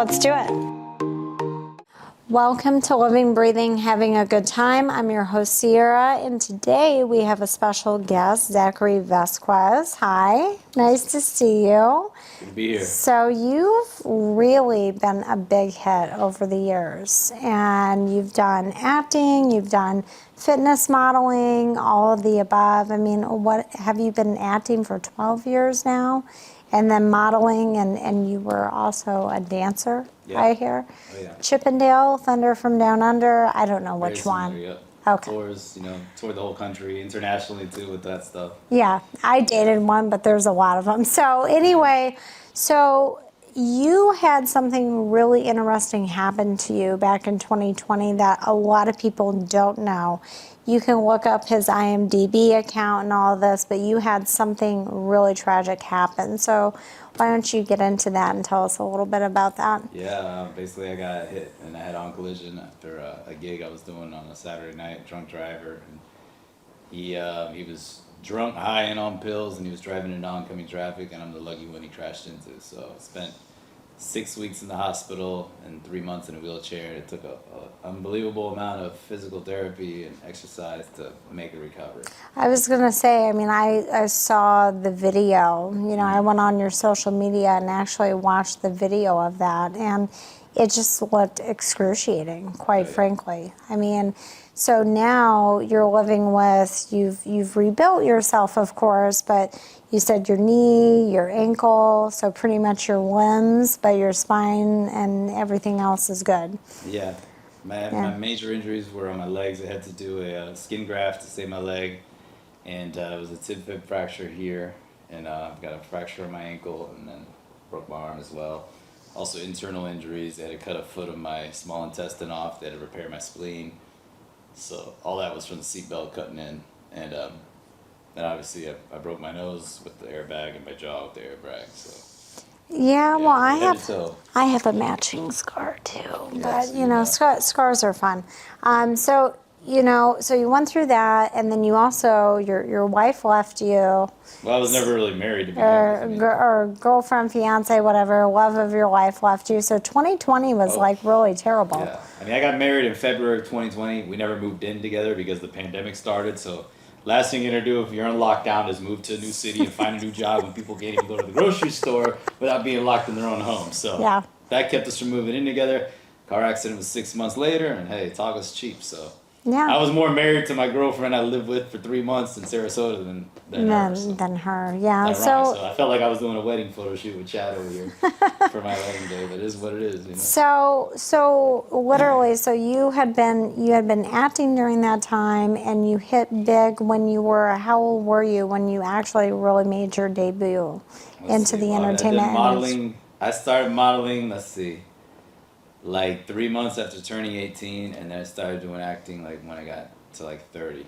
let's do it. Welcome to Living, Breathing, Having a Good Time. I'm your host, Sierra, and today we have a special guest, Zachary Vasquez. Hi, nice to see you. Good to be here. So you've really been a big hit over the years, and you've done acting, you've done fitness modeling, all of the above. I mean, what have you been acting for 12 years now? And then modeling, and you were also a dancer, Yeah. I hear. Oh, yeah. Chippendale, Thunder from Down Under, I don't know Very which similar, one. Yep. Okay. Tours, toured the whole country, internationally too with that stuff. Yeah, I dated one, but there's a lot of them. So anyway, so you had something really interesting happen to you back in 2020 that a lot of people don't know. You can look up his IMDb account and all of this, but you had something really tragic happen. So why don't you get into that and tell us a little bit about that? Yeah, basically I got hit in a head-on collision after a gig I was doing on a Saturday night, drunk driver. And he was drunk, high and on pills, and he was driving in oncoming traffic, and I'm the lucky one he crashed into. So I spent 6 weeks in the hospital and 3 months in a wheelchair. It took a unbelievable amount of physical therapy and exercise to make a recovery. I was going to say, I mean, I saw the video. I went on your social media and actually watched the video of that, and it just looked excruciating, quite frankly. I mean, so now you're living with, you've rebuilt yourself, of course, but you said your knee, your ankle, so pretty much your limbs, but your spine and everything else is good. Yeah. My major injuries were on my legs. I had to do a skin graft to save my leg, and it was a tib-fib fracture here, and I've got a fracture on my ankle, and then broke my arm as well. Also internal injuries. They had to cut a foot of my small intestine off. They had to repair my spleen. So all that was from the seatbelt cutting in, and then obviously I broke my nose with the airbag and my jaw with the airbag. So. Yeah, well, I have a Yeah. matching scar too, Yes, but scars are fun. So you went through that, and then you also your wife left you. Well, I was never really married to begin with. Or girlfriend, fiance, whatever, love of your life left you. So 2020 was like really terrible. Yeah, I mean, I got married in February of 2020. We never moved in together because the pandemic started. So last thing you're gonna do if you're in lockdown is move to a new city and find a new job when people can't even go to the grocery store without being locked in their own home. So that kept us from moving in together. Car accident was 6 months later, and hey, talk was cheap. So I was more married to my girlfriend I lived with for 3 months in Sarasota than her. Yeah. Ironic. So I felt like I was doing a wedding photo shoot with Chad over here for my wedding day, but it is what it is. So literally, so you had been acting during that time, and you hit big when you were, how old were you when you actually really made your debut into the entertainment industry? I started modeling, like 3 months after turning 18, and then I started doing acting like when I got to like 30.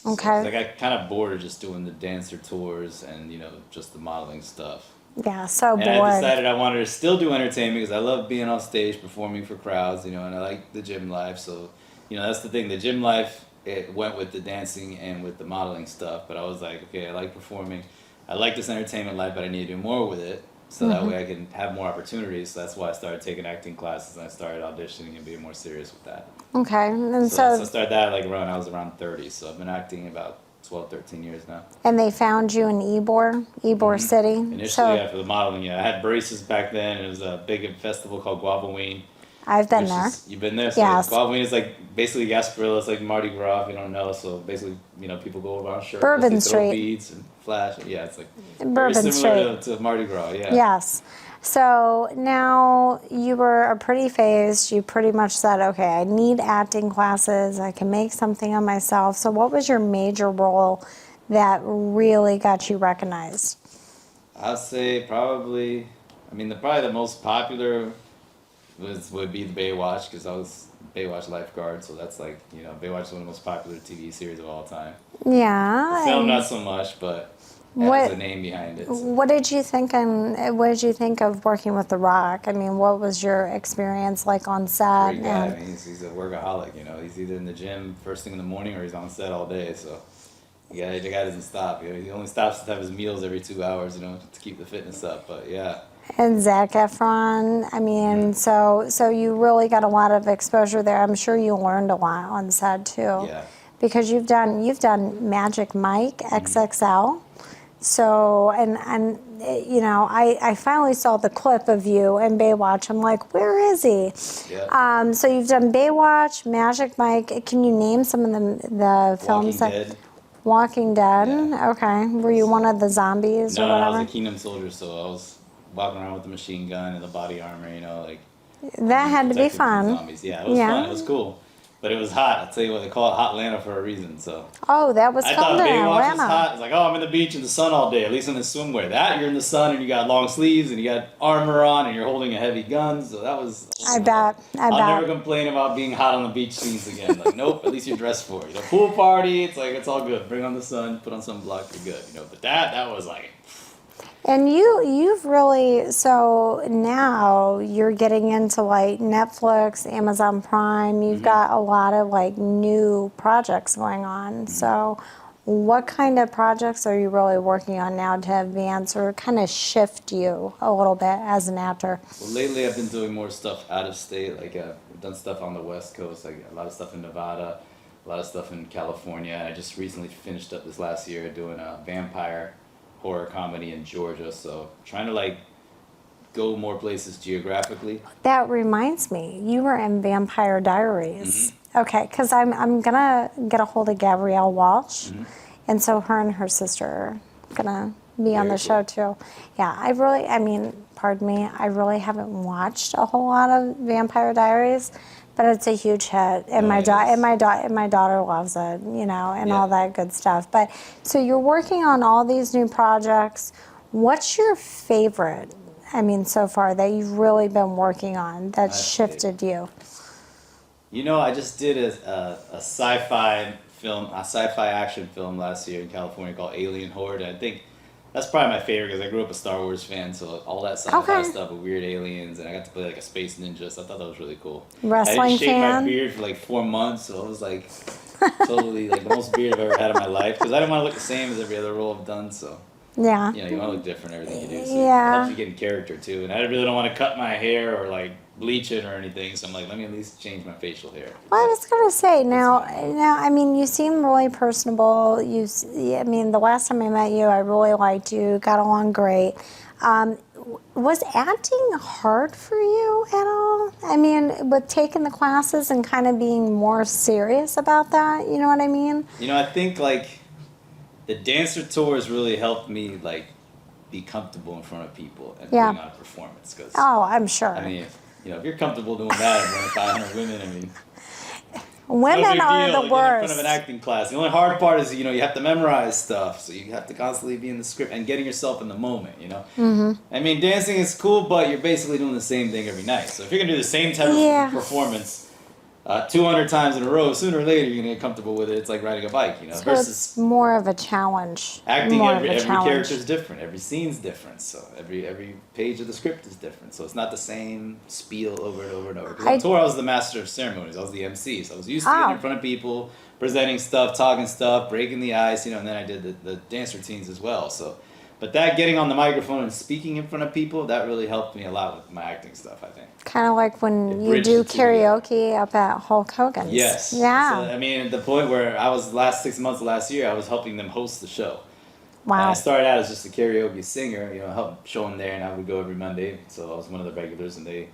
Okay. So, I got kind of bored of just doing the dancer tours and just the modeling stuff. Yeah, so bored. And I decided I wanted to still do entertainment because I love being on stage performing for crowds, and I like the gym life. So, that's the thing. The gym life, it went with the dancing and with the modeling stuff. But I was like, okay, I like performing. I like this entertainment life, but I need to do more with it. So that way I can have more opportunities. So that's why I started taking acting classes, and I started auditioning and being more serious with that. Okay. And so I started that I was around 30. So I've been acting about 12, 13 years now. And they found you in Ybor City? Initially, for the modeling, I had braces back then. It was a big festival called Guavaween. I've been there. You've been there? So yes. Guavaween is like basically Gasparilla. It's like Mardi Gras, if you don't know. So basically, people go around shirtless. Bourbon Street. Throw beads and flash. Yeah, it's like Bourbon very similar Street. to Mardi Gras, yeah. Yes. So now you were a pretty face. You pretty much said, okay, I need acting classes. I can make something of myself. So what was your major role that really got you recognized? I'd say probably the most popular would be the Baywatch, because I was Baywatch lifeguard, so that's like, Baywatch is one of the most popular TV series of all time. Yeah. The film not so much, but has a name behind it. So. What did you think of working with The Rock? I mean, what was your experience like on set? Great guy. He's a workaholic, he's either in the gym first thing in the morning or he's on set all day, so Yeah, the guy doesn't stop. You know, he only stops to have his meals every 2 hours, you know, to keep the fitness up. But yeah. And Zac Efron, I mean, so you really got a lot of exposure there. I'm sure you learned a lot on set too, Yeah. because you've done Magic Mike XXL. So and you know, I finally saw the clip of you in Baywatch. I'm like, where is he? Yeah. So you've done Baywatch, Magic Mike. Can you name some of the films Walking Dead. Walking Dead. Yeah. Okay. Were you one of the zombies or No, I was a whatever? Kingdom soldier, so I was walking around with the machine gun and the body armor, you know, like That had to be protecting from fun. zombies. Yeah, it was fun. It was Yeah. cool. But it was hot. I'll tell you what, they call it Hot Atlanta for a reason, so. Oh, that was I filmed thought in Baywatch was hot. Atlanta. It's like, oh, I'm in the beach in the sun all day, at least in the swimwear. That, you're in the sun and you got long sleeves and you got armor on and you're holding a heavy gun, so that was. I bet. I'll never complain about being hot on the beach scenes again. Like, nope, at least you're dressed for it. You know, pool party, it's like, it's all good. Bring on the sun, put on sunblock, you're good, you know. But that was like. And you've really, so now you're getting into like Netflix, Amazon Prime. You've got a lot of like new projects going on. So what kind of projects are you really working on now to advance or kind of shift you a little bit as an actor? Well, lately I've been doing more stuff out of state. Like I've done stuff on the West Coast, like a lot of stuff in Nevada, a lot of stuff in California. I just recently finished up this last year doing a vampire horror comedy in Georgia. So trying to like go more places geographically. That reminds me, you were in Vampire Diaries. Okay, because I'm gonna get a hold of Gabrielle Walsh, and so her and her sister are gonna be on Very the show too. Yeah, I mean, pardon me, I really haven't watched a whole lot of Vampire Diaries, but it's a huge hit, and Oh, my it is. my daughter loves it, you know, and all Yeah. that good stuff. But so you're working on all these new projects. What's your favorite? I mean, so far that you've really been working on that That's shifted you. You know, I just did a sci-fi film, a sci-fi action film last year in California called Alien Horde. I think that's probably my favorite because I grew up a Star Wars fan, so all that sci-fi Okay. stuff with weird aliens, and I got to play like a space ninja, so I thought that was really cool. I Wrestling didn't shave my fan? beard for like 4 months, so it was like totally like the most beard I've ever had in my life because I didn't want to look the same as every other role I've done, so. Yeah. You know, you want to look different in everything you do. So Yeah. It helps you get in character too. And I really don't want to cut my hair or like bleach it or anything. So I'm like, let me at least change my facial hair. Well, I was gonna say now. my goal. Now, I mean, you seem really personable. I mean, the last time I met you, I really liked you. Got along great. Was acting hard for you at all? I mean, with taking the classes and kind of being more serious about that. You know what I mean? You know, I think like the dancer tour has really helped me like be comfortable in front of people and Yeah. putting on a performance. Cause Oh, I'm sure. I mean, if you're comfortable doing that in front of 500 women, I mean. Women no big are deal the to get in front of worst. an acting class. The only hard part is, you have to memorize stuff, so you have to constantly be in the script and getting yourself in the moment, Mm-hmm. I mean, dancing is cool, but you're basically doing the same thing every night. So if you're gonna do the same type Yeah. of performance 200 times in a row, sooner or later you're gonna get comfortable with it. It's like riding a bike, So versus it's more of a challenge. acting. More Every of a challenge. character is different. Every scene's different. So every page of the script is different. So it's not the same spiel over and over and over. Because on tour I was the master of ceremonies. I was the MC. So I was used to getting in front of people, presenting stuff, talking stuff, breaking the ice, and then I did the dance routines as well. So, but that getting on the microphone and speaking in front of people, that really helped me a lot with my acting stuff, I think. Kind of like when It you bridged do the two together. karaoke up at Hulk Hogan's. Yes. Yeah. So, I mean, at the point where I was the last 6 months of last year, I was helping them host the show. And Wow. I started out as just a karaoke singer, help show them there, and I would go every Monday. So I was one of the regulars, and they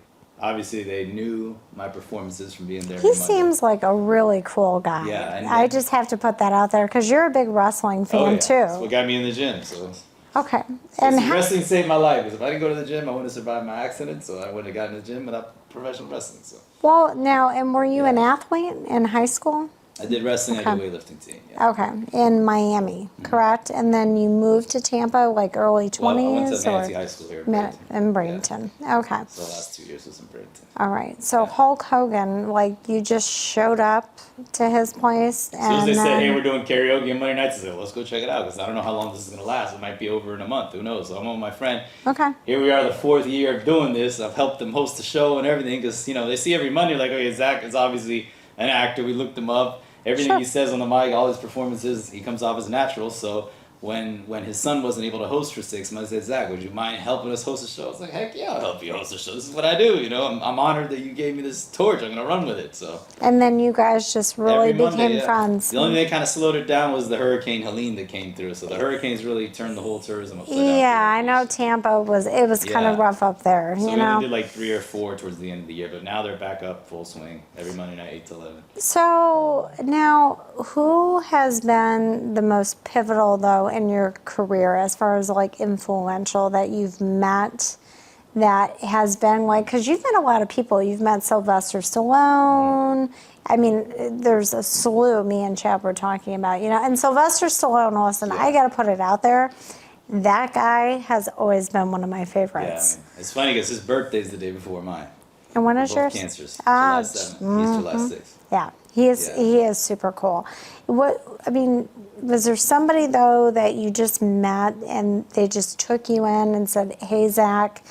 knew my performances from being there. He every Monday. seems like a really cool guy. Yeah, and I then- just have to put that out there because you're a big wrestling fan Oh, yeah. That's too. what got me in the gym. So Okay. And how, wrestling saved my life. Because if I didn't go to the gym, I wouldn't have survived my accident. So I wouldn't have gotten in the gym without professional wrestling. So well, now, and were you an athlete in high school? I did wrestling. I did weightlifting team. Yeah. Okay, in Miami, correct? And then you moved to Tampa, like early Well, I went 20s, to Manatee High School here in Bradenton. in Bradenton. Okay. So the last 2 years was in Bradenton. All right. So Hulk Hogan, like you just showed up to his place, As soon as and they said, then "Hey, we're doing karaoke on Monday nights," I said, "Let's go check it out," because I don't know how long this is gonna last. It might be over in a month. Who knows? So I'm with my friend. okay. Here we are, the 4th year of doing this. I've helped them host the show and everything because they see every Monday like, okay, Zach is obviously an actor. We looked him up, everything Sure. he says on the mic, all his performances, he comes off as natural. So when his son wasn't able to host for 6 months, I said, Zach, would you mind helping us host a show? I was like, heck yeah, I'll help you host a show. This is what I do, you know. I'm honored that you gave me this torch. I'm gonna run with it. So And then you guys just really every Monday, became friends. The only thing that kind of slowed it down was the Hurricane Helene that came through. So the hurricanes really turned the whole tourism upside down. Yeah, I know Tampa was kind of Yeah. rough up there, So you we know. only did like 3 or 4 towards the end of the year, but now they're back up full swing every Monday night, 8 to 11. So now, who has been the most pivotal though in your career as far as like influential that you've met? That has been like, because you've met a lot of people. You've met Sylvester Stallone. I mean, there's a slew. Me and Chad were talking about, you know. And Sylvester Stallone, listen, I got to put it out there. That guy has always been one of my Yeah, favorites. I mean, it's funny because his birthday's the day before mine. And when We're is both yours? cancers. Ah, July 7th. He's July 6th. yeah, he is. Yeah. He is super cool. What I mean, was there somebody though that you just met and they just took you in and said, "Hey, Zach,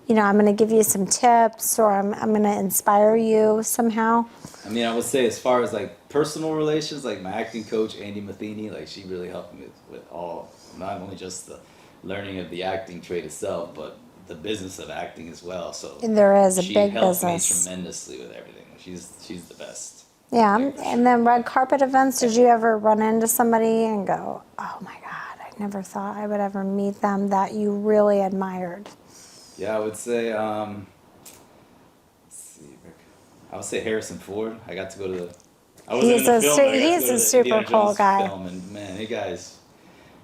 you know, I'm going to give you some tips, or I'm going to inspire you somehow"? I mean, I would say as far as like personal relations, like my acting coach, Andy Matheny, like she really helped me with all, not only just the learning of the acting trade itself, but the business of acting as well. So There is a she big helped business. me tremendously with everything. She's the best. Yeah, Like, for and sure. then red carpet events. Did you ever run into somebody and go, "Oh my God, I never thought I would ever meet them," that you really admired? Yeah, I would say, let's see, I would say Harrison Ford. I got to go to the, I wasn't in He's the a film, su- but I got to he's go to a the super Indiana cool Jones guy. film, and man,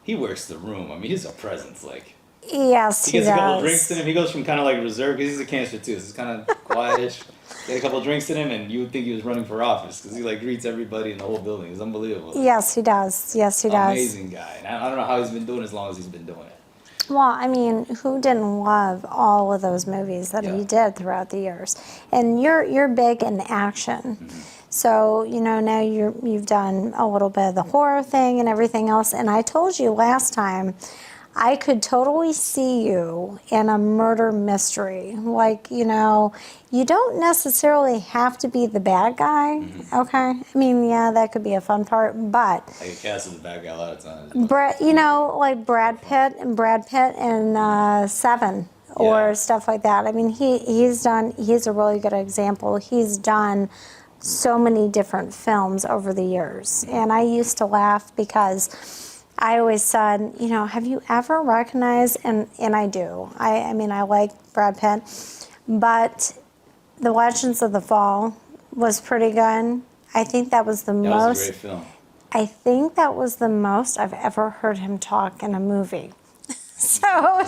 he works the room. I mean, he's a presence. Like, Yes, he he gets a couple drinks does. in him. He goes from kind of like reserved, because he's a cancer too, so he's kind of quietish. Get a couple drinks in him, and you would think he was running for office, because he like greets everybody in the whole building. It's unbelievable. Yes, he does. Yes, he does. Amazing guy. And I don't know how he's been doing as long as he's been doing it. Well, I mean, who didn't love all of those movies that he Yeah. did throughout the years? And you're big in action. Mm-hmm. So, you know, now you've done a little bit of the horror thing and everything else. And I told you last time, I could totally see you in a murder mystery. Like, you know, you don't necessarily have to be the bad guy, okay? I mean, yeah, that could be a fun part, but I get cast as the bad guy a lot of times. You know, like Brad Pitt in Seven or Yeah. stuff like that. I mean, he's a really good example. He's done so many different films over the years. And I used to laugh because I always said, you know, have you ever recognized, and I do. I mean, I like Brad Pitt, but The Legends of the Fall was pretty good. I think that was the That most. was a great film. I think that was the most I've ever heard him talk in a movie. So I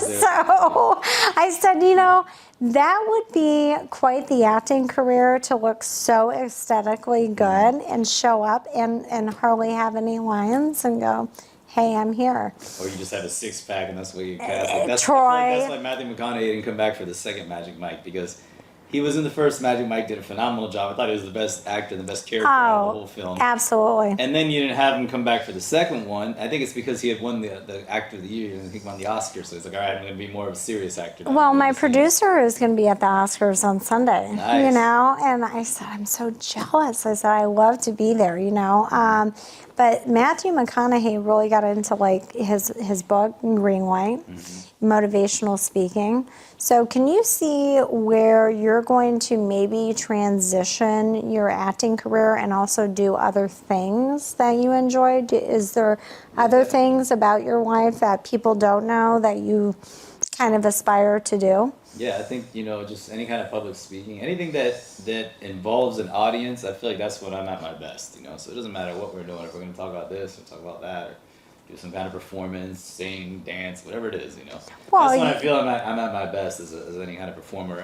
said, you know, that would be quite the acting career, to look so aesthetically good and show up and hardly have any lines and go, "Hey, I'm here." Or you just have a 6-pack and that's what you cast. Like, I Troy. feel like that's why Matthew McConaughey didn't come back for the second Magic Mike, because he was in the first Magic Mike, did a phenomenal job. I thought he was the best actor, the best character out of the whole film. Absolutely. And then you didn't have him come back for the second one. I think it's because he had won the Actor of the Year, and he won the Oscar. So he's like, all right, I'm going to be more of a serious actor now. Well, I'm my gonna see- producer is going to be at the Oscars on Sunday, you Nice. know, and I said, I'm so jealous. I said, I love to be there, you know. But Matthew McConaughey really got into like his book, Green Light, motivational speaking. So can you see where you're going to maybe transition your acting career and also do other things that you enjoy? Is there other things about your life that people don't know that you kind of aspire to do? Yeah, I think, you know, just any kind of public speaking, anything that involves an audience, I feel like that's when I'm at my best, you know. So it doesn't matter what we're doing, if we're going to talk about this or talk about that, or do some kind of performance, sing, dance, whatever it is, you know. Well, that's when I feel I'm at my best as any kind of performer.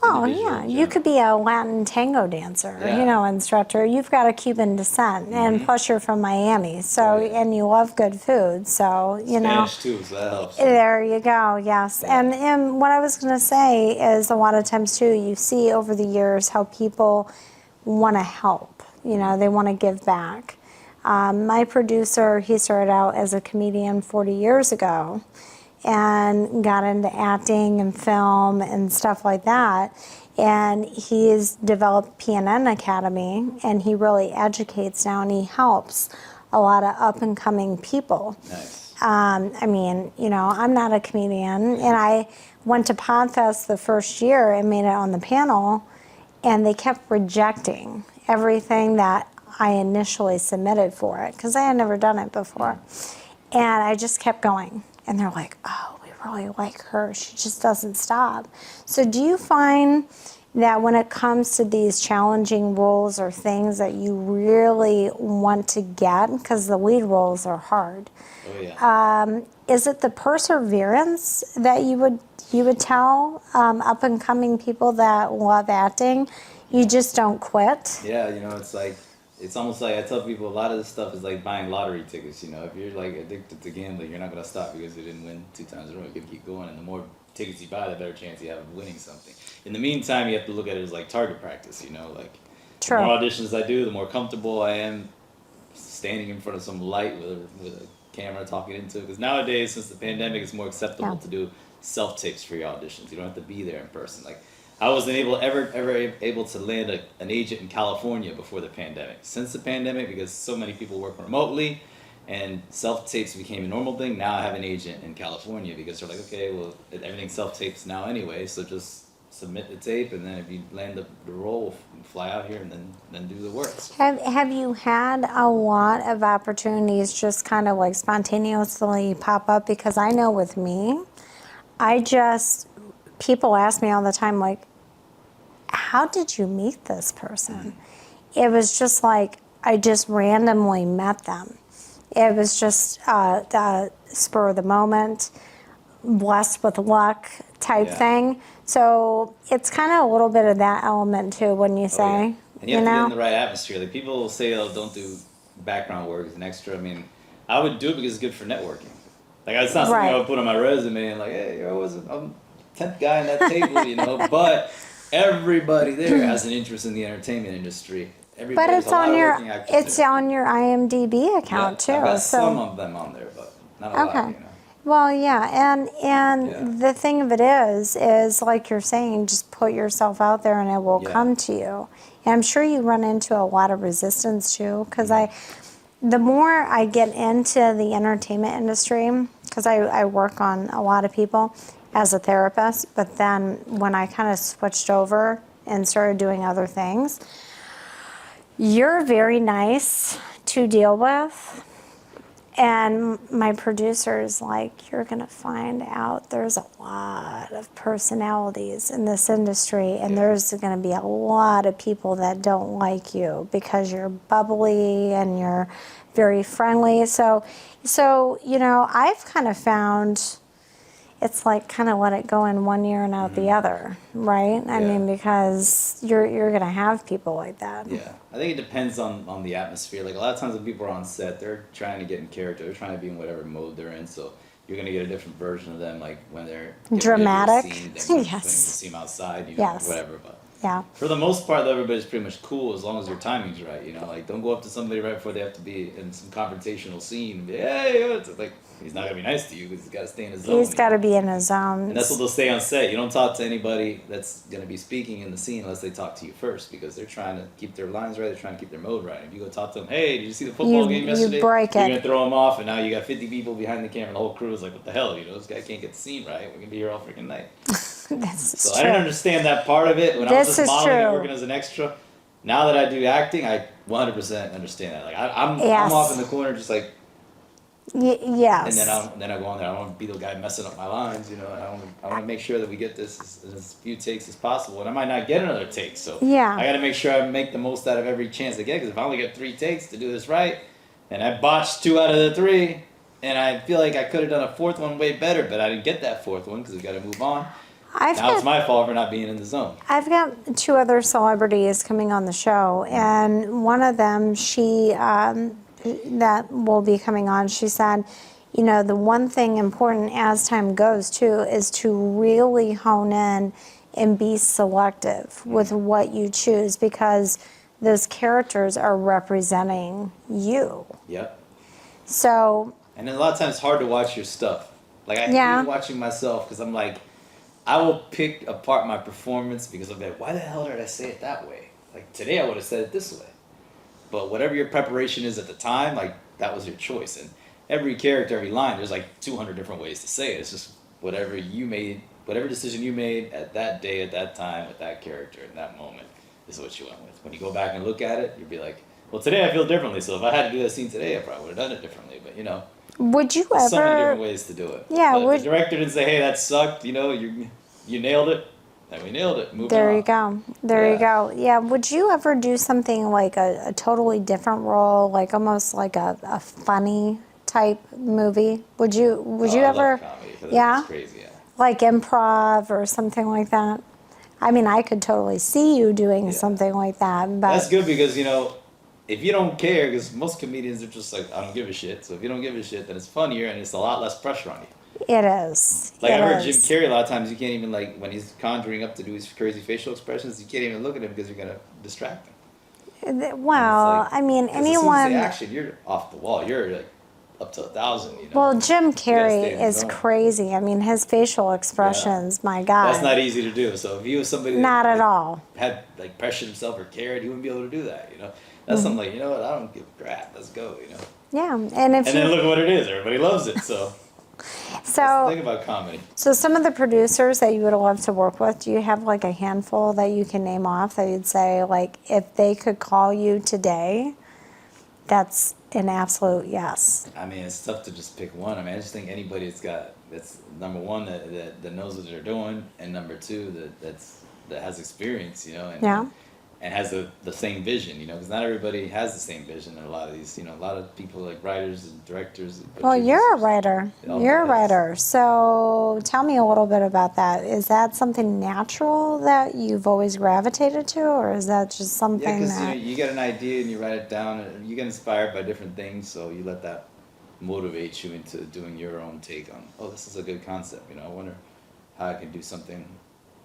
Oh, individual yeah. in You general. could be a Latin tango dancer, Yeah. you know, instructor. You've got a Cuban descent, and plus you're from Miami, so, Right. and you love good food, so, you know. Spanish too, so that helps. There you go, yes. Yeah. And what I was going to say is a lot of times, too, you see over the years how people want to help. You know, they want to give back. My producer, he started out as a comedian 40 years ago and got into acting and film and stuff like that. And he's developed PNN Academy, and he really educates now, and he helps a lot of up and coming people. Nice. I mean, you know, I'm not a comedian, and I went to Podfest the first year and made it on the panel, and they kept rejecting everything that I initially submitted for it because I had never done it before. And I just kept going, and they're like, oh, we really like her. She just doesn't stop. So do you find that when it comes to these challenging roles or things that you really want to get, because the lead roles are hard, Oh yeah. is it the perseverance that you would tell up and coming people that love acting? You just don't quit. Yeah, you know, it's almost like I tell people a lot of this stuff is like buying lottery tickets. You know, if you're like addicted to gambling, you're not gonna stop because you didn't win 2 times in a row. You're gonna keep going, and the more tickets you buy, the better chance you have of winning something. In the meantime, you have to look at it as like target practice. You know, like True. the more auditions I do, the more comfortable I am standing in front of some light with a camera talking into it. Because nowadays, since the pandemic, it's more acceptable to do self-tapes for your auditions. You don't have to be there in person. Like, I wasn't ever able to land an agent in California before the pandemic. Since the pandemic, because so many people work remotely and self-tapes became a normal thing, now I have an agent in California because they're like, okay, well, everything's self-tapes now anyway, so just submit the tape, and then if you land the role, fly out here and then do the work. Have you had a lot of opportunities just kind of like spontaneously pop up? Because I know with me, people ask me all the time, like, how did you meet this person? It was just like, I just randomly met them. It was just the spur of the moment, blessed with luck type thing. So it's kind of a little bit of that element too, wouldn't you say? Oh, yeah. And you have to get in the right atmosphere. Like, people will say, oh, don't do background work, it's an extra. I mean, I would do it because it's good for networking. Like, it's not something I would put on my resume and like, hey, I'm 10th guy on that table, you know. But everybody there has an interest in the entertainment industry. But it's on your IMDb account too. I've got so some of them on there, but not a lot, you know. Well, yeah, and the thing of it is like you're saying, just put yourself out there and it will come to you. And I'm sure you run into a lot of resistance too, because the more I get into the entertainment industry, because I work on a lot of people as a therapist, but then when I kind of switched over and started doing other things, you're very nice to deal with. And my producer's like, you're going to find out there's a lot of personalities in this industry, and there's going to be a lot of people that don't like you because you're bubbly and you're very friendly. So you know, I've kind of found it's like kind of let it go in one ear and out the other, right? I mean, because you're going to have people like that. Yeah, I think it depends on the atmosphere. Like, a lot of times when people are on set, they're trying to get in character. They're trying to be in whatever mode they're in. So you're going to get a different version of them, like when they're dramatic. Scene, when you see them outside, you know, whatever. But for the most part, though, everybody's pretty much cool as long as your timing's right. You know, like, don't go up to somebody right before they have to be in some confrontational scene and be, hey, what's like, he's not gonna be nice to you because he's got to stay in his zone. He's got to be in his zone. And that's what they'll say on set. You don't talk to anybody that's gonna be speaking in the scene unless they talk to you first, because they're trying to keep their lines right. They're trying to keep their mode right. If you go talk to them, hey, did you see the football game yesterday? You break You're it. gonna throw them off, and now you got 50 people behind the camera, and the whole crew is like, what the hell? You know, this guy can't get the scene right. We're gonna be here all freaking night. So I didn't understand that part of it when I was just modeling and working as an extra. Now that I do acting, I 100% understand that. Like, I'm off in the corner just like, yes. And then I go on there. I don't want to be the guy messing up my lines, you know. I want to make sure that we get this as few takes as possible. And I might not get another take, so I got to make sure I make the most out of every chance I get. Because if I only get 3 takes to do this right, and I botched 2 out of the 3, and I feel like I could have done a 4th one way better, but I didn't get that 4th one because we got to move on. It's my fault for not being in the zone. I've got 2 other celebrities coming on the show, and one of them, she that will be coming on, she said, you know, the one thing important as time goes too is to really hone in and be selective with what you choose, because those characters are representing you. Yep. So. And then a lot of times it's hard to watch your stuff. Like, I hate watching myself because I'm like, I will pick apart my performance because I'm like, why the hell did I say it that way? Like today I would have said it this way. But whatever your preparation is at the time, like that was your choice. And every character, every line, there's like 200 different ways to say it. It's just whatever you made, whatever decision you made at that day, at that time, with that character, in that moment, is what you went with. When you go back and look at it, you'll be like, well, today I feel differently. So if I had to do that scene today, I probably would have done it differently. But you know, Would you there's so many ever? different ways to do it. Yeah, But if would the director didn't say, hey, that sucked, you know, you nailed it, then we nailed it. Moving There on. you go. There you Yeah. go. Yeah. Would you ever do something like a totally different role, like almost like a funny type movie? Would you I ever? love comedy. For that, Yeah. it's crazy. Yeah. Like improv or something like that? I mean, I could totally see you doing Yeah. something like that, That's but good because, you know, if you don't care, because most comedians are just like, I don't give a shit. So if you don't give a shit, then it's funnier and it's a lot less pressure on you. it is. Like It I've heard Jim is. Carrey a lot of times, you can't even like, when he's conjuring up to do his crazy facial expressions, you can't even look at him because you're going to distract him. And it's Well, like, I mean, 'cause as soon as they anyone. action, you're off the wall. You're like up to 1,000, you know. Well, Jim stay Carrey in the is zone. crazy. I mean, his facial expressions, my That's God, not easy to do. So if he was somebody that not at like, all. had like pressured himself or cared, he wouldn't be able to do that, you know. Mm-hmm. That's something like, you know what, I don't give a crap. Let's go, you know. Yeah, and if And then you look at what it is. Everybody loves it. So that's the thing so about comedy. so some of the producers that you would love to work with, do you have like a handful that you can name off that you'd say like if they could call you today, that's an absolute yes. I mean, it's tough to just pick one. I mean, I just think anybody that's number one that knows what they're doing, and number two that has experience, you know, Yeah. and has the same vision, you know, because not everybody has the same vision. And a lot of these, you know, a lot of people like writers and directors. and Well, you're a producers, writer. it all You're a depends. writer. So tell me a little bit about that. Is that something natural that you've always gravitated to, or is that just Yeah, something because you know that? you get an idea and you write it down, and you get inspired by different things, so you let that motivate you into doing your own take on. Oh, this is a good concept. You know, I wonder how I can do something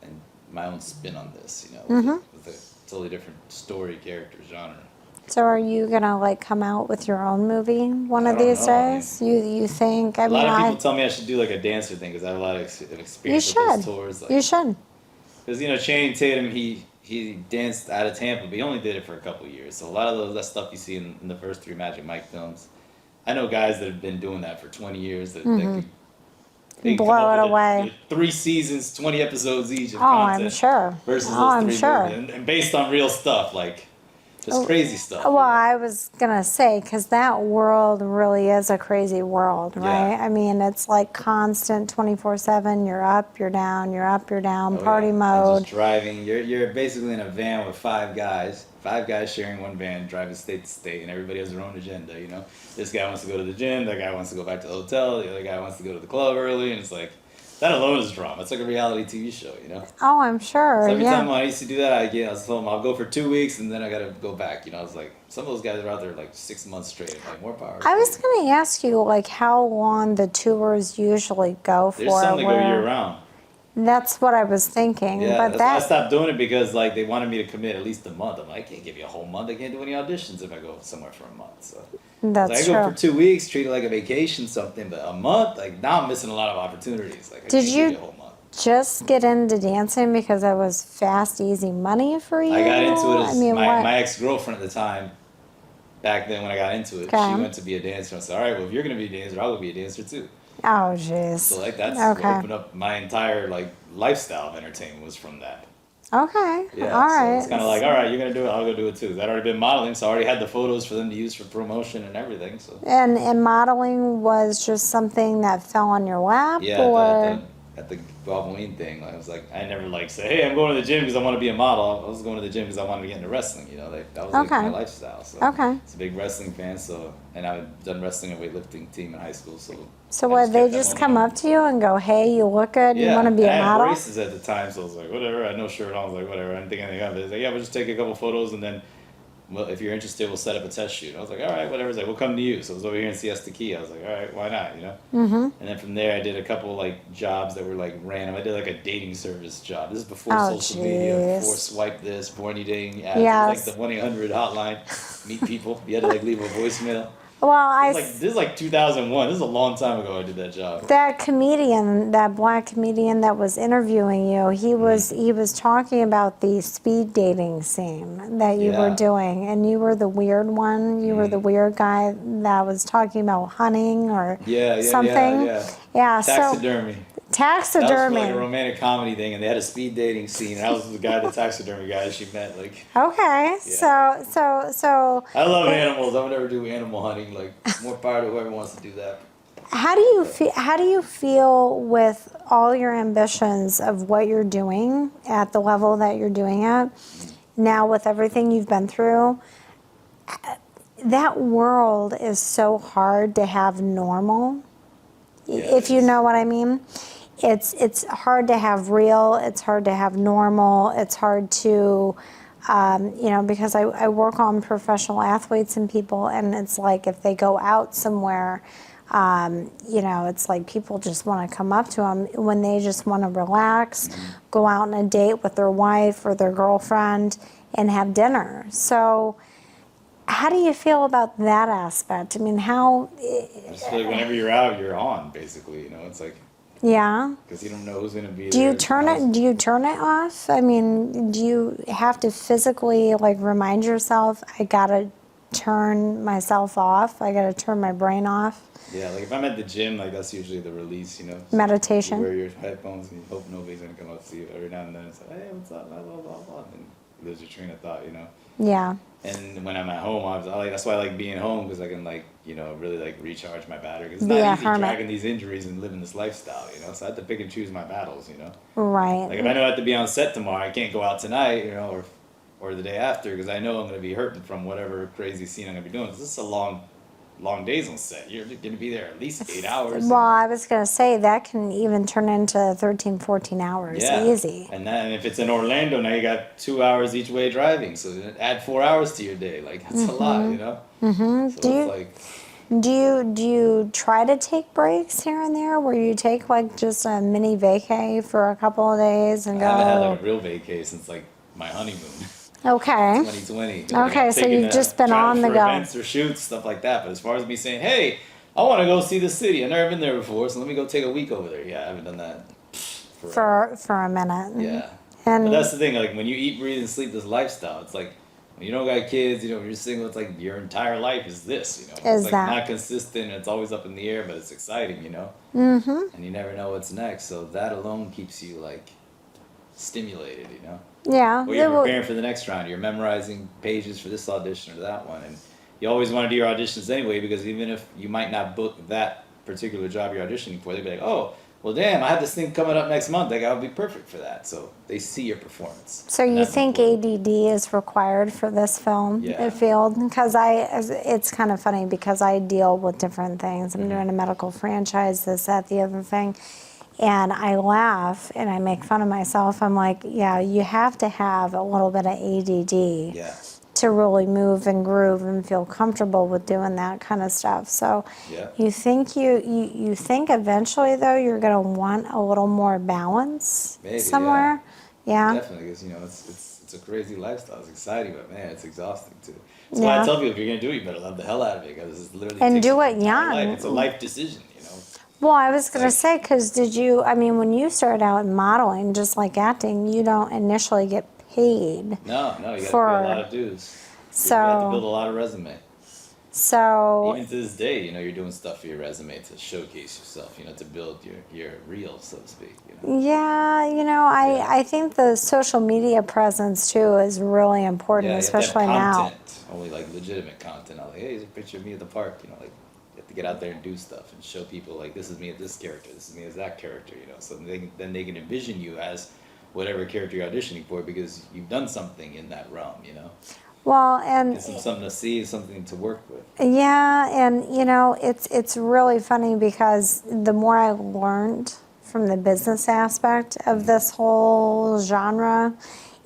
and my own spin on this. You know, with a totally different story, character, genre. So are you gonna like come out with your own movie one I of don't these know. I mean, days? You think? I a lot mean, of people I tell me I should do like a dancer thing because I have a lot of you experience with those should. tours. You Like, should. because you know, Channing Tatum, he danced out of Tampa, but he only did it for a couple of years. So a lot of that stuff you see in the first 3 Magic Mike films, I know guys that have been doing that for 20 years that they can come Blow up it with away. 3 seasons, 20 episodes each of Oh, I'm content sure. versus Oh, those I'm 3 sure. movies, and based on real stuff, like just crazy stuff. Well, I was gonna say because that world really is a crazy world, right? Yeah. I mean, it's like constant 24/7. You're up, you're down, you're up, you're down, Oh, party yeah. And mode. just driving. You're basically in a van with 5 guys. 5 guys sharing one van, driving state to state, and everybody has their own agenda. You know, this guy wants to go to the gym. That guy wants to go back to the hotel. The other guy wants to go to the club early, and it's like that alone is drama. It's like a reality TV show. You know. Oh, I'm sure. So every Yeah. time I used to do that, I was told him I'll go for 2 weeks and then I gotta go back. You know, I was like, some of those guys are out there like 6 months straight. I'm like, more power. I was to you. gonna ask you like how long the tours usually go for. There's some that go where- year round. That's what I was thinking. Yeah, but that's why I that stopped doing it because like they wanted me to commit at least a month. I'm like, I can't give you a whole month. I can't do any auditions if I go somewhere for a month. So that's like, I true. go for 2 weeks, treat it like a vacation, something. But a month, like now I'm missing a lot of opportunities. Like I Did can't you- give you a whole month. Just get into dancing because it was fast, easy money for you. I got into it I as mean, my, what? my ex-girlfriend at the time. Back then when I got into it, Okay. she went to be a dancer. I said, all right, well if you're gonna be a dancer, I'll go be a dancer too. Oh, jeez. So like that's what Okay. opened up my entire like lifestyle of entertainment was from that. Okay. Yeah. All So right. it's kind of like, all right, you're gonna do it, I'll go do it too. I'd already been modeling, so I already had the photos for them to use for promotion and everything. So And modeling was just something that fell on your lap, yeah, or at the Halloween thing, I was like, I never like say, hey, I'm going to the gym because I want to be a model. I was going to the gym because I wanted to get into wrestling. You know, like, that was like Okay. my lifestyle. So Okay. it's a big wrestling fan. So and I've done wrestling and weightlifting team in high school. So so I what? They kept that just one come going. up to you and go, "Hey, you look good. You Yeah, want to be and a I had model?" braces at the time, so I was like, whatever. I had no shirt on. I was like, whatever. I didn't think anything of it. It's like, yeah, we'll just take a couple photos and then, well, if you're interested, we'll set up a test shoot. I was like, all right, whatever. It's like, we'll come to you. So I was over here in Siesta Key. I was like, all right, why not? You know. Mm-hmm. And then from there, I did a couple like jobs that were like random. I did like a dating service job. This is before Oh, social media, before jeez. swipe this, before any dating ads. It was Yes. like the 1-800 hotline. Meet people. You had to like leave a voicemail. Well, This is like 2001. This is a long time ago I did that job. that comedian, that black comedian that was interviewing you, he was talking about the speed dating scene that you were Yeah. doing, and you were the weird one. You were the weird guy that was talking about hunting or something. Yeah. So Taxidermy. That was for taxidermy. like a romantic comedy thing, and they had a speed dating scene. And I was the guy, the taxidermy guy she met. Like, Okay. Yeah. So I love animals. I would never do animal hunting. Like, more power to whoever wants to do that. how do you feel with all your ambitions of what you're doing at the level that you're doing it now, with everything you've been through? That world is so hard to have normal, Yeah, if you know what I mean. It's hard to have real, it's hard to have normal, it's hard to because I work on professional athletes and people, and it's like if they go out somewhere, it's like people just want to come up to them when they just want to relax, go out on a date with their wife or their girlfriend and have dinner. So how do you feel about that aspect? I mean, I just feel like whenever you're out, you're on, basically. It's like, yeah. because you don't know who's going to be Do there. you turn it? Do you turn it off? I mean, do you have to physically remind yourself, I gotta turn myself off? I gotta turn my brain off. Yeah, like if I'm at the gym, like that's usually the release, Meditation. You wear your headphones and you hope nobody's gonna come up to you. Every now and then it's like, hey, what's up? Blah, blah, blah, blah. And you lose your train of thought, Yeah. And when I'm at home, that's why I like being home, because I can really recharge my battery. Because it's not easy dragging these injuries and living this lifestyle, So I have to pick and choose my battles, Right. Like if I know I have to be on set tomorrow, I can't go out tonight, or the day after, because I know I'm going to be hurting from whatever crazy scene I'm going to be doing. Because this is a long days on set. You're going to be there at least 8 hours. Well, I was going to say that can even turn into 13, 14 hours. Easy. And if it's in Orlando, now you got 2 hours each way driving. So add 4 hours to your day. Like, that's a lot, Mm-hmm. So Do you try to take breaks here and there, where you take just a mini vacay for a couple of days and go? I haven't had a real vacay since my honeymoon. Okay. 2020. Okay, so you've just been on the go. Events or shoots, stuff like that. But as far as me saying, hey, I want to go see the city. I've never been there before, so let me go take a week over there. Yeah, I haven't done that for a minute. Yeah. And but that's the thing. Like when you eat, breathe, and sleep this lifestyle, it's like when you don't got kids. You're single. It's like your entire life is this. It's not consistent. It's always up in the air, but it's exciting. Mm-hmm. And you never know what's next. So that alone keeps you stimulated. Yeah. Or you're preparing for the next round. You're memorizing pages for this audition or that one. And you always want to do your auditions anyway, because even if you might not book that particular job you're auditioning for, they'd be like, oh, well, damn, I have this thing coming up next month. Like, I would be perfect for that. So they see your performance. So you think ADD is required for this film field? Because it's kind of funny because I deal with different things. I'm doing a medical franchise, this, that, the other thing. And I laugh and I make fun of myself. I'm like, yeah, you have to have a little bit of ADD to really move and groove and feel comfortable with doing that kind of stuff. So you think you think eventually, though, you're going to want a little more balance somewhere? Yeah. Definitely, because, it's a crazy lifestyle. It's exciting, but, man, it's exhausting, too. That's why I tell people, if you're going to do it, you better love the hell out of it, because it's literally and do it young. life. It's a life decision, Well, I was going to say, because when you started out in modeling, just like acting, you don't initially get paid. No, you got to pay a lot of dues. So, you have to build a lot of resume. So even to this day, you're doing stuff for your resume to showcase yourself, to build your reel, so to speak. Yeah, I think the social media presence too is really important, especially now. Only legitimate content. Like, hey, here's a picture of me at the park. You have to get out there and do stuff and show people this is me as this character, this is me as that character. So then they can envision you as whatever character you're auditioning for, because you've done something in that realm. Well, and it's something to see, something to work with. Yeah, and it's really funny because the more I learned from the business aspect of this whole genre,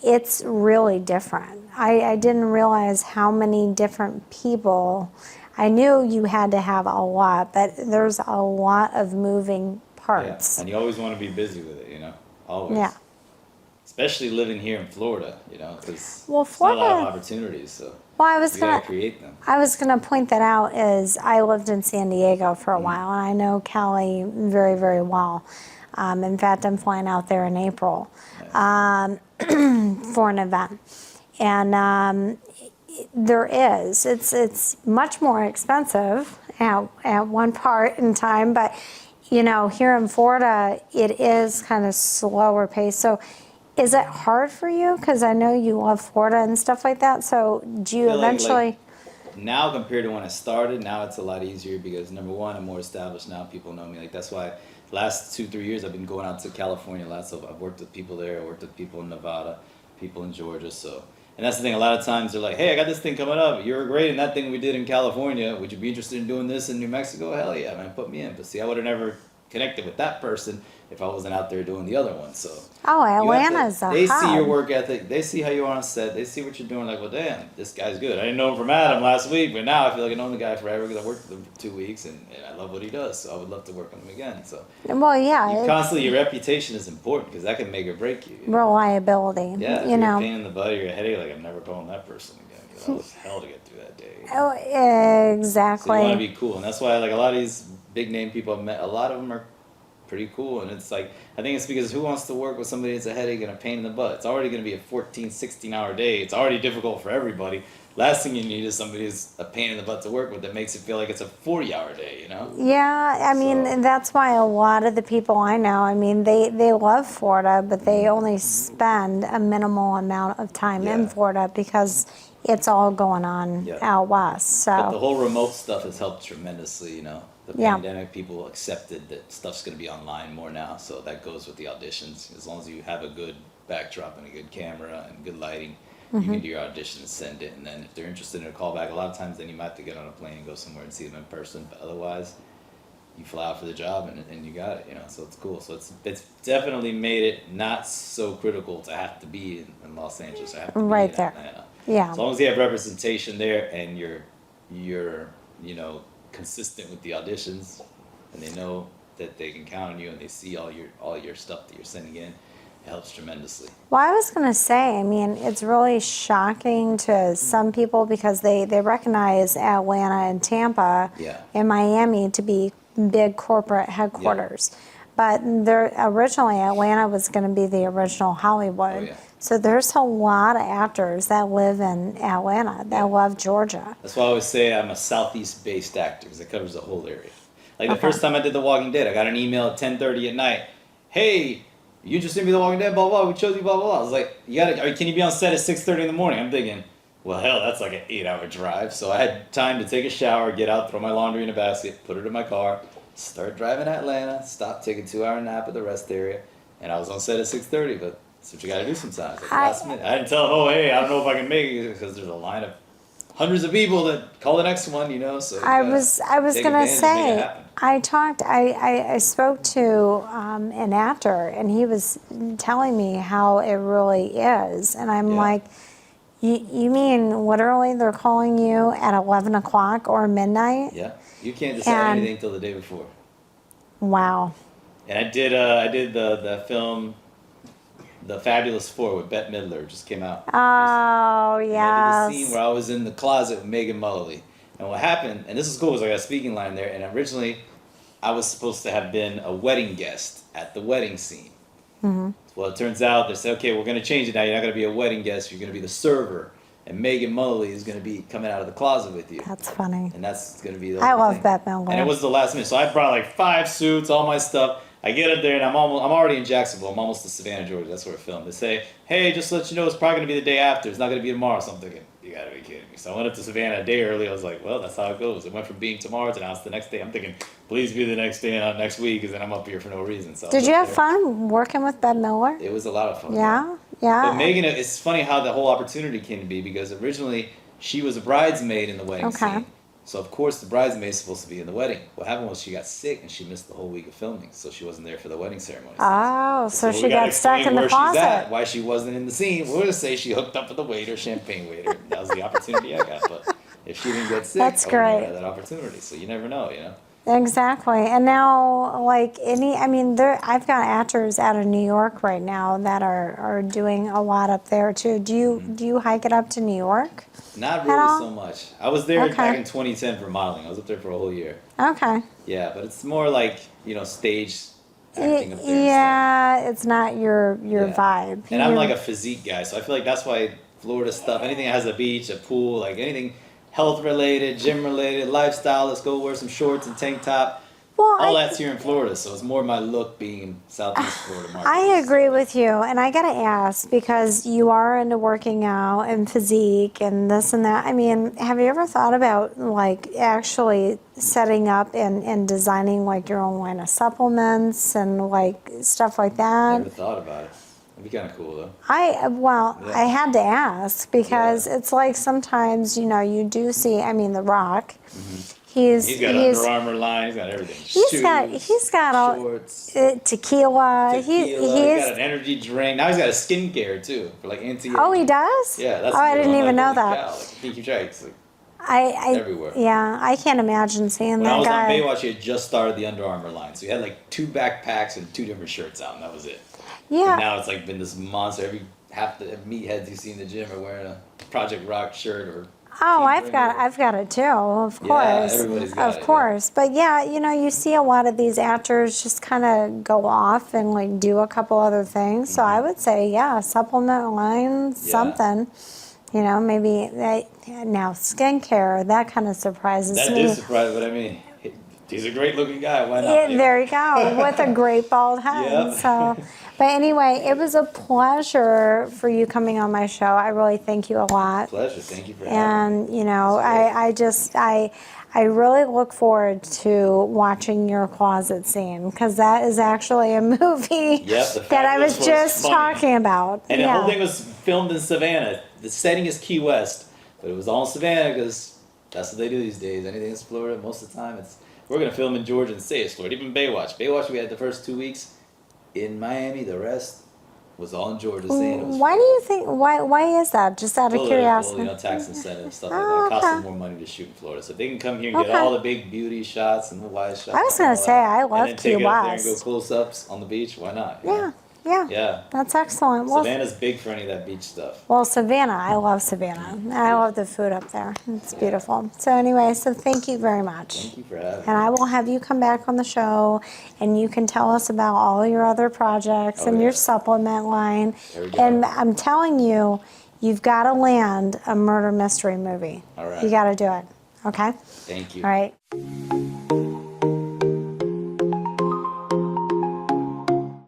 it's really different. I didn't realize how many different people. I knew you had to have a lot, but there's a lot of moving parts. Yeah, and you always want to be busy with it, always. Yeah. Especially living here in Florida, because Florida, there's not a lot of opportunities. So Well, I was You gotta gonna, create them. I was gonna point that out is I lived in San Diego for a while, and I know Cali very, very well. In fact, I'm flying out there in April for an event, and it's much more expensive at one part in time, but here in Florida, it is kind of slower pace. So is it hard for you? Because I know you love Florida and stuff like that. So do you Feel like- eventually? Now compared to when I started, now it's a lot easier because number one, I'm more established now. People know me. Like that's why last 2-3 years I've been going out to California a lot. So I've worked with people there. I worked with people in Nevada, people in Georgia. So and that's the thing. A lot of times they're like, "Hey, I got this thing coming up. You were great in that thing we did in California. Would you be interested in doing this in New Mexico?" Hell yeah, man, put me in. But see, I would have never connected with that person if I wasn't out there doing the other one. So Oh, you have to- Atlanta's a they see your hub. work ethic. They see how you are on set. They see what you're doing. Like, well, damn, this guy's good. I didn't know him from Adam last week, but now I feel like I know the guy forever because I worked with him for 2 weeks and I love what he does. So I would love to work with him again. So Well, yeah, you it's constantly, your reputation is important because that can make or break you. You know? reliability. Yeah, if you you're a know. pain in the butt or you're a headache, like I'm never calling that person again because that was hell to get through that day. Oh, So you want to exactly. be cool, and that's why like a lot of these big name people I've met, a lot of them are pretty cool, and it's like I think it's because who wants to work with somebody that's a headache and a pain in the butt? It's already going to be a 14, 16-hour day. It's already difficult for everybody. Last thing you need is somebody who's a pain in the butt to work with that makes it feel like it's a 40-hour day, you know? Yeah, I mean, So- that's why a lot of the people I know, I mean, they love Florida, but they only spend a minimal amount of time in Yeah. Florida because it's all going on Yeah. out west. But the So, whole remote stuff has helped tremendously, you know. The Yeah. pandemic, people accepted that stuff's going to be online more now, so that goes with the auditions. As long as you have a good backdrop and a good camera and good lighting, you can do your audition and send it. And then if they're interested in a callback, a lot of times then you might have to get on a plane and go somewhere and see them in person. But otherwise, you fly out for the job and you got it, you know. So it's cool. So it's definitely made it not so critical to have to be in Los Angeles. I have to be Right in there. Atlanta. yeah. As long as you have representation there and you're consistent with the auditions and they know that they can count on you and they see all your stuff that you're sending in, it helps tremendously. Well, I was going to say, I mean, it's really shocking to some people because they recognize Atlanta and Tampa Yeah. and Miami to be big corporate headquarters. But originally, Atlanta was going to be the original Hollywood. Oh, yeah. So there's a lot of actors that live in Atlanta that love Georgia. That's why I always say I'm a southeast-based actor because it covers the whole area. Like the Okay. first time I did The Walking Dead, I got an email at 10:30 at night. Hey, you just sent me The Walking Dead, blah, blah, we chose you, blah, blah, blah. I was like, can you be on set at 6:30 in the morning? I'm thinking, well, hell, that's like an 8-hour drive. So I had time to take a shower, get out, throw my laundry in a basket, put it in my car, start driving to Atlanta, stop, take a 2-hour nap at the rest area, and I was on set at 6:30, but that's what you gotta do sometimes. At the last minute. I didn't tell them, oh, hey, I don't know if I can make it because there's a line of hundreds of people that call the next one, you know, so you I gotta was take gonna advantage and make it say, happen. I spoke to an actor, and he was telling me how it really is, and I'm Yeah. like, you mean literally they're calling you at 11 o'clock or midnight? Yeah, you can't decide And- anything till the day before. Wow. And I did the film, The Fabulous Four with Bette Midler, it just came out. Oh, And I did the scene yes. where I was in the closet with Megan Mullally. And what happened, and this is cool, was I got a speaking line there, and originally I was supposed to have been a wedding guest at the wedding scene. Well, it turns out they said, okay, we're going to change it now. You're not going to be a wedding guest, you're going to be the server. And Megan Mullally is going to be coming out of the closet with you. That's funny. And that's going to be the I whole love thing. Bette Midler. And it was the last minute. So I brought like 5 suits, all my stuff. I get up there and I'm already in Jacksonville. I'm almost to Savannah, Georgia. That's where we're filmed. They say, hey, just to let you know, it's probably going to be the day after. It's not going to be tomorrow. So I'm thinking, you got to be kidding me. So I went up to Savannah a day early. I was like, well, that's how it goes. It went from being tomorrow to now it's the next day. I'm thinking, please be the next day and not next week because then I'm up here for no reason. So I was Did you up have there. fun working with Bette Midler? It was a lot of fun. Yeah, yeah. But Megan, it's funny how the whole opportunity came to be because originally she was a bridesmaid in the wedding Okay. scene. So of course the bridesmaid's supposed to be in the wedding. What happened was she got sick and she missed the whole week of filming, so she wasn't there for the wedding ceremony. Oh, so we she gotta got stuck explain in the where she's at, closet. why she wasn't in the scene. We're gonna say she hooked up with the waiter, champagne waiter. That was the opportunity I got. But if she didn't get sick, That's I wouldn't have great. had that opportunity. So you never know, you know. Exactly. And now, like I mean, I've got actors out of New York right now that are doing a lot up there too. Do you hike it up to New York? Not At really all? so much. I was there Okay. back in 2010 for modeling. I was up there for a whole year. Okay. Yeah, but it's more like, stage acting up there and stuff. Yeah, it's not your Yeah. vibe. And I'm like a physique guy, so I feel like that's why Florida stuff, anything that has a beach, a pool, like anything health related, gym related, lifestyle, let's go wear some shorts and tank top. Well, All that's here in Florida, so it's more my look being in Southeast Florida market. I agree with you, and I gotta ask because you are into working out and physique and this and that. I mean, have you ever thought about like actually setting up and designing like your own line of supplements and like stuff like that? Never thought about it. That'd be kind of cool though. I had to ask because it's like sometimes you do see. I mean, The Rock. He's got Under Armour line. He's got everything. He's got all shorts, tequila. He's got an energy drink. Now he's got a skincare too for like anti. Oh, he does? Yeah, that's. Oh, I didn't even know holy that. cow, like, Pinky Strikes, like, I everywhere. Yeah, I can't imagine seeing When that I was guy. on Baywatch, he had just started the Under Armour line, so he had like 2 backpacks and 2 different shirts out, and that was it. Yeah. And now it's like been this monster. Half the meatheads you see in the gym are wearing a Project Rock shirt or. Oh, I've got it too, of course. Yeah, everybody's got it. Of course. But yeah, you see a lot of these actors just kind of go off and like do a couple other things. So I would say, yeah, supplement line, something. Maybe now skincare, that kind of surprises That me. is surprising, but I mean, he's a great looking guy. Why not? Yeah, there you go, with a great bald head. Yep. So, but anyway, it was a pleasure for you coming on my show. I really thank you a lot. Pleasure. Thank you for having me. And I really look forward to watching your closet scene because that is actually a movie that I was just talking about. And the whole thing was filmed in Savannah. The setting is Key West, but it was all in Savannah because that's what they do these days. Anything is Florida, most of the time we're gonna film in Georgia and say it's Florida. Even Baywatch. Baywatch, we had the first 2 weeks in Miami. The rest was all in Georgia. Saying it was. Why do you think? Why is that? Just out of curiosity. Tax incentive stuff like that. It costs them more money to shoot in Florida, so they can come here and get all the big beauty shots and the wide shots. I was gonna say I love Key West. And then take it up there and go West. close-ups on the beach. Why not? Yeah. That's excellent. Savannah's big for any of that beach stuff. Well, Savannah, I love Savannah. I love the food up there. It's beautiful. So anyway, thank you very much. Thank you for having me. And I will have you come back on the show, and you can tell us about all your other projects and your supplement line. There we go. And I'm telling you, you've got to land a murder mystery movie. All right. You got to do it. Okay? Thank you. All right.